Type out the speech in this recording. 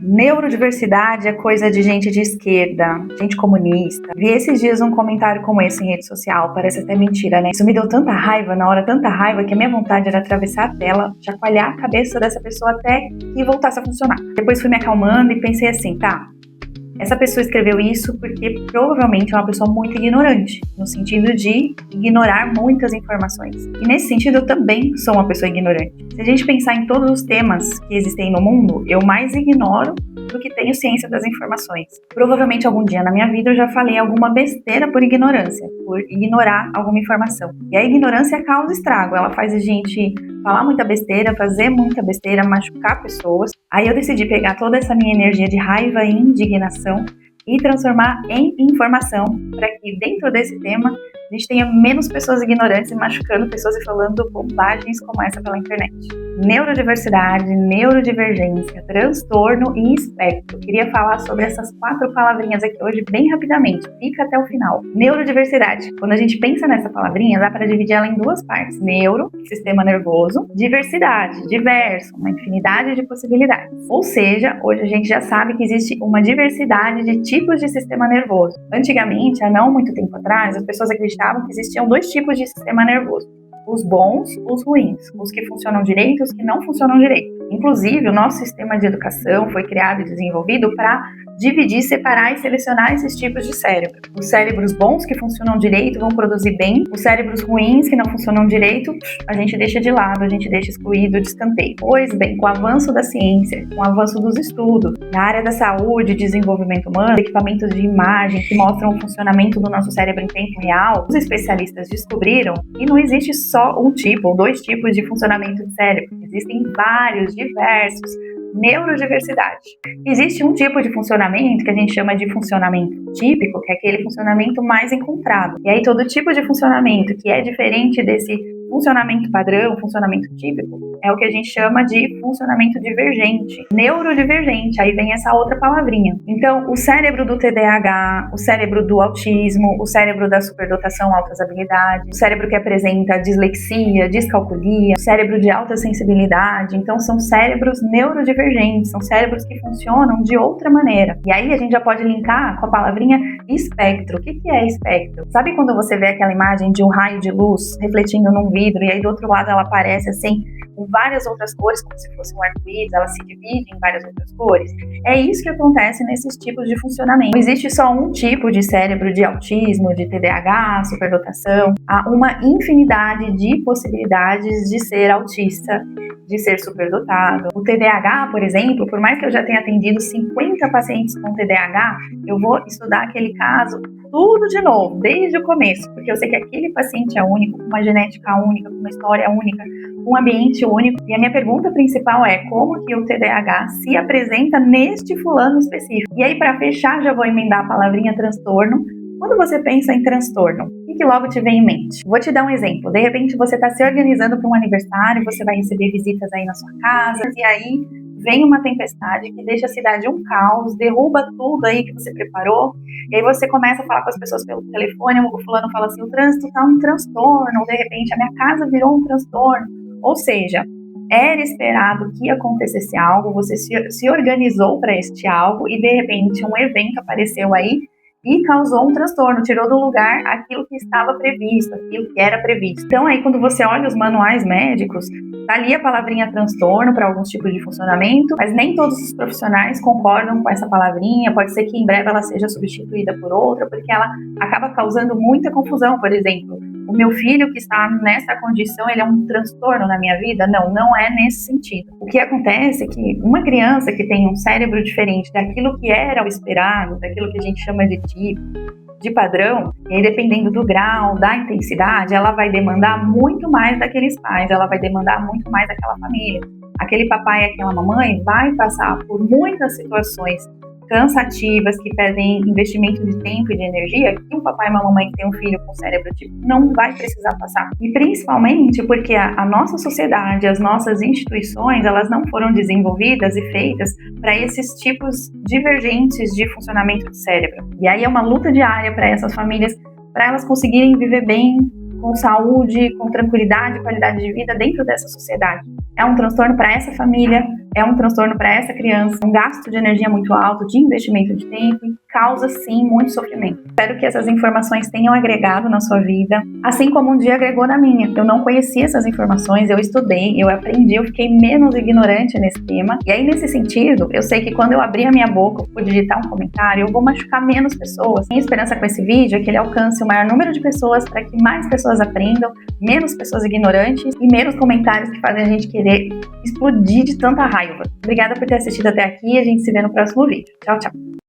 Neurodiversidade é coisa de gente de esquerda, gente comunista. Vi esses dias um comentário como esse em rede social, parece até mentira, né? Isso me deu tanta raiva na hora, tanta raiva, que a minha vontade era atravessar a tela, chacoalhar a cabeça dessa pessoa até que voltasse a funcionar. Depois fui me acalmando e pensei assim, tá, essa pessoa escreveu isso porque provavelmente é uma pessoa muito ignorante, no sentido de ignorar muitas informações. E nesse sentido eu também sou uma pessoa ignorante. Se a gente pensar em todos os temas que existem no mundo, eu mais ignoro do que tenho ciência das informações. Provavelmente algum dia na minha vida eu já falei alguma besteira por ignorância, por ignorar alguma informação. E a ignorância causa estrago, ela faz a gente falar muita besteira, fazer muita besteira, machucar pessoas. Aí eu decidi pegar toda essa minha energia de raiva e indignação e transformar em informação, para que dentro desse tema a gente tenha menos pessoas ignorantes e machucando pessoas e falando bobagens como essa pela internet. Neurodiversidade, neurodivergência, transtorno e espectro. Queria falar sobre essas 4 palavrinhas aqui hoje bem rapidamente, fica até o final. Neurodiversidade. Quando a gente pensa nessa palavrinha, dá para dividir ela em 2 partes. Neuro, sistema nervoso, diversidade, diverso, uma infinidade de possibilidades. Ou seja, hoje a gente já sabe que existe uma diversidade de tipos de sistema nervoso. Antigamente, há não muito tempo atrás, as pessoas acreditavam que existiam 2 tipos de sistema nervoso. Os bons, os ruins, os que funcionam direito e os que não funcionam direito. Inclusive, o nosso sistema de educação foi criado e desenvolvido para dividir, separar e selecionar esses tipos de cérebro. Os cérebros bons que funcionam direito vão produzir bem, os cérebros ruins que não funcionam direito, a gente deixa de lado, a gente deixa excluído, de escanteio. Pois bem, com o avanço da ciência, com o avanço dos estudos, na área da saúde, desenvolvimento humano, equipamentos de imagem que mostram o funcionamento do nosso cérebro em tempo real, os especialistas descobriram que não existe só um tipo ou 2 tipos de funcionamento de cérebro, existem vários, diversos. Neurodiversidade. Existe um tipo de funcionamento que a gente chama de funcionamento típico, que é aquele funcionamento mais encontrado. E aí todo tipo de funcionamento que é diferente desse funcionamento padrão, funcionamento típico, é o que a gente chama de funcionamento divergente. Neurodivergente, aí vem essa outra palavrinha. Então, o cérebro do TDAH, o cérebro do autismo, o cérebro da superdotação, altas habilidades, o cérebro que apresenta dislexia, descalculia, o cérebro de alta sensibilidade, então são cérebros neurodivergentes, são cérebros que funcionam de outra maneira. E aí a gente já pode linkar com a palavrinha espectro. O que é espectro? Sabe quando você vê aquela imagem de um raio de luz refletindo num vidro e aí do outro lado ela aparece assim com várias outras cores, como se fosse um arco-íris, ela se divide em várias outras cores? É isso que acontece nesses tipos de funcionamento. Não existe só um tipo de cérebro de autismo, de TDAH, superdotação. Há uma infinidade de possibilidades de ser autista, de ser superdotado. O TDAH, por exemplo, por mais que eu já tenha atendido 50 pacientes com TDAH, eu vou estudar aquele caso tudo de novo, desde o começo, porque eu sei que aquele paciente é único, com uma genética única, com uma história única, com um ambiente único. E a minha pergunta principal é como que o TDAH se apresenta neste fulano específico. E aí, para fechar, já vou emendar a palavrinha transtorno. Quando você pensa em transtorno, o que logo te vem em mente? Vou te dar um exemplo. De repente, você está se organizando para um aniversário, você vai receber visitas aí na sua casa, e aí vem uma tempestade que deixa a cidade um caos, derruba tudo aí que você preparou, e aí você começa a falar com as pessoas pelo telefone, o fulano fala assim, o trânsito está um transtorno, ou de repente a minha casa virou um transtorno. Ou seja, era esperado que acontecesse algo, você se organizou para este algo, e de repente um evento apareceu aí, e causou um transtorno, tirou do lugar aquilo que estava previsto, aquilo que era previsto. Então aí quando você olha os manuais médicos, tá ali a palavrinha transtorno para alguns tipos de funcionamento, mas nem todos os profissionais concordam com essa palavrinha, pode ser que em breve ela seja substituída por outra, porque ela acaba causando muita confusão. Por exemplo, o meu filho que está nessa condição, ele é um transtorno na minha vida? Não, não é nesse sentido. O que acontece é que uma criança que tem um cérebro diferente daquilo que era o esperado, daquilo que a gente chama de tipo, de padrão, e aí dependendo do grau, da intensidade, ela vai demandar muito mais daqueles pais, ela vai demandar muito mais daquela família. Aquele papai e aquela mamãe vai passar por muitas situações cansativas, que pedem investimento de tempo e de energia, que um papai e uma mamãe que tem um filho com cérebro tipo não vai precisar passar. E principalmente porque a nossa sociedade, as nossas instituições, elas não foram desenvolvidas e feitas para esses tipos divergentes de funcionamento do cérebro. E aí é uma luta diária para essas famílias, para elas conseguirem viver bem, com saúde, com tranquilidade e qualidade de vida dentro dessa sociedade. É um transtorno para essa família, é um transtorno para essa criança, um gasto de energia muito alto, de investimento de tempo e causa sim muito sofrimento. Espero que essas informações tenham agregado na sua vida, assim como um dia agregou na minha. Eu não conhecia essas informações, eu estudei, eu aprendi, eu fiquei menos ignorante nesse tema. E aí, nesse sentido, eu sei que quando eu abrir a minha boca por digitar um comentário, eu vou machucar menos pessoas. Minha esperança com esse vídeo é que ele alcance o maior número de pessoas para que mais pessoas aprendam, menos pessoas ignorantes e menos comentários que fazem a gente querer explodir de tanta raiva. Obrigada por ter assistido até aqui e a gente se vê no próximo vídeo. Tchau, tchau!